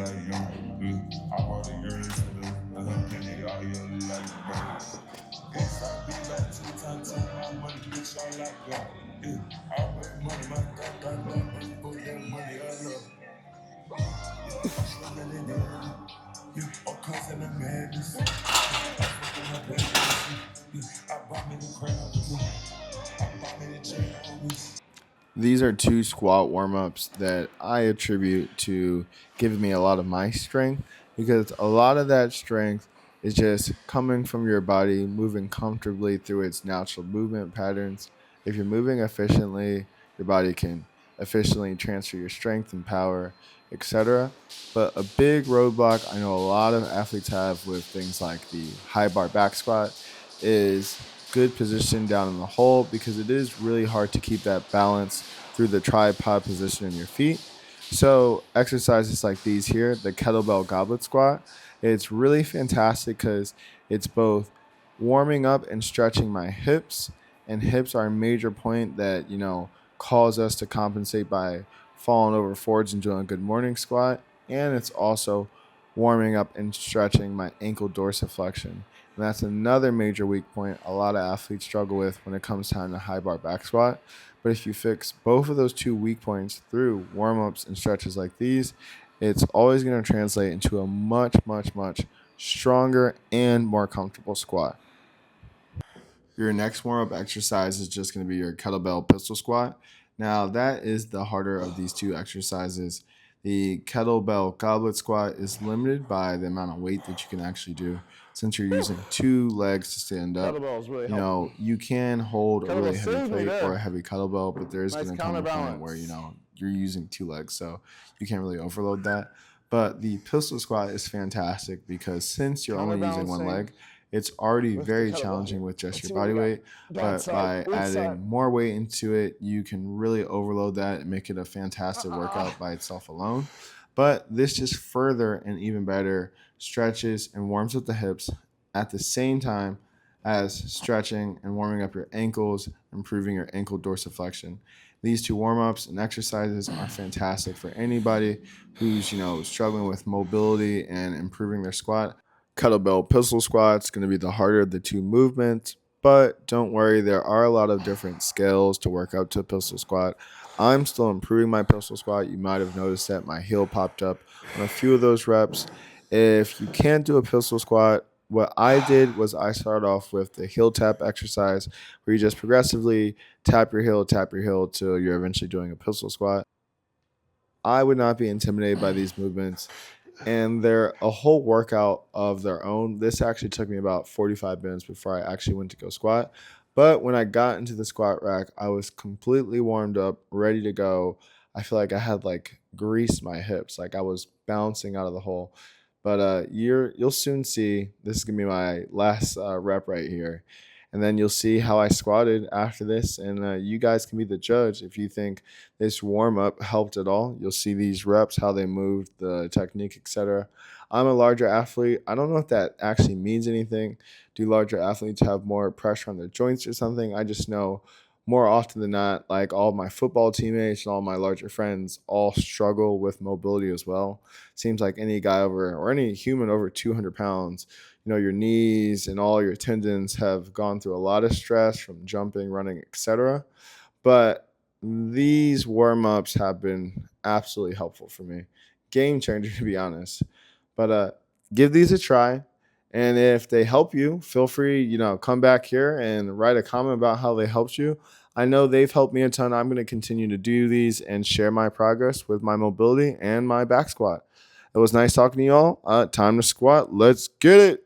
like young. I bought the girls to the and they all yelling like birds. Yes, I be back 2 times my money, bitch, all I got. Yeah, I make money, my God, money, for that money I love. Yeah, I'm swimming in it. Yeah, all cause of the madness. Yeah, I fuck with my baby. Yeah, I bought me the crowd. Yeah, I bought me the jail. These are two squat warm ups that I attribute to giving me a lot of my strength because a lot of that strength is just coming from your body, moving comfortably through its natural movement patterns. If you're moving efficiently, your body can efficiently transfer your strength and power, etc. But a big roadblock I know a lot of athletes have with things like the high bar back squat is good position down in the hole because it is really hard to keep that balance through the tripod position in your feet. So exercises like these here, the kettlebell goblet squat, it's really fantastic because it's both warming up and stretching my hips, and hips are a major point that cause us to compensate by falling over forwards and doing a good morning squat, and it's also warming up and stretching my ankle dorsiflexion. And that's another major weak point a lot of athletes struggle with when it comes time to high bar back squat. But if you fix both of those two weak points through warm ups and stretches like these, it's always going to translate into a much, much, much stronger and more comfortable squat. Your next warm up exercise is just going to be your kettlebell pistol squat. Now, that is the harder of these two exercises. The kettlebell goblet squat is limited by the amount of weight that you can actually do. Since you're using two legs to stand up, you can hold a really heavy plate or a heavy kettlebell, but there is going to come a point where you're using two legs, so you can't really overload that. But the pistol squat is fantastic because since you're only using one leg, it's already very challenging with just your body weight, but by adding more weight into it, you can really overload that and make it a fantastic workout by itself alone. But this just further and even better stretches and warms up the hips at the same time as stretching and warming up your ankles, improving your ankle dorsiflexion. These two warm-ups and exercises are fantastic for anybody who's struggling with mobility and improving their squat. Kettlebell pistol squat's going to be the harder of the two movements, but don't worry, there are a lot of different scales to work up to a pistol squat. I'm still improving my pistol squat. You might have noticed that my heel popped up on a few of those reps. If you can't do a pistol squat, what I did was I started off with the heel tap exercise where you just progressively tap your heel till you're eventually doing a pistol squat. I would not be intimidated by these movements, and they're a whole workout of their own. This actually took me about 45 minutes before I actually went to go squat. But when I got into the squat rack, I was completely warmed up, ready to go. I feel like I had greased my hips, like I was bouncing out of the hole. But you'll soon see. This is gonna be my last rep right here, and then you'll see how I squatted after this. And you guys can be the judge if you think this warm up helped at all. You'll see these reps, how they moved, the technique, etc. I'm a larger athlete. I don't know if that actually means anything. Do larger athletes have more pressure on their joints or something? I just know more often than not, like all of my football teammates and all my larger friends all struggle with mobility as well. Seems like any guy over or any human over 200 pounds, your knees and all your tendons have gone through a lot of stress from jumping, running, etc. But these warm-ups have been absolutely helpful for me. Game changer, to be honest. But give these a try. And if they help you, feel free, come back here and write a comment about how they helped you. I know they've helped me a ton. I'm going to continue to do these and share my progress with my mobility and my back squat. It was nice talking to you all. Time to squat. Let's get it.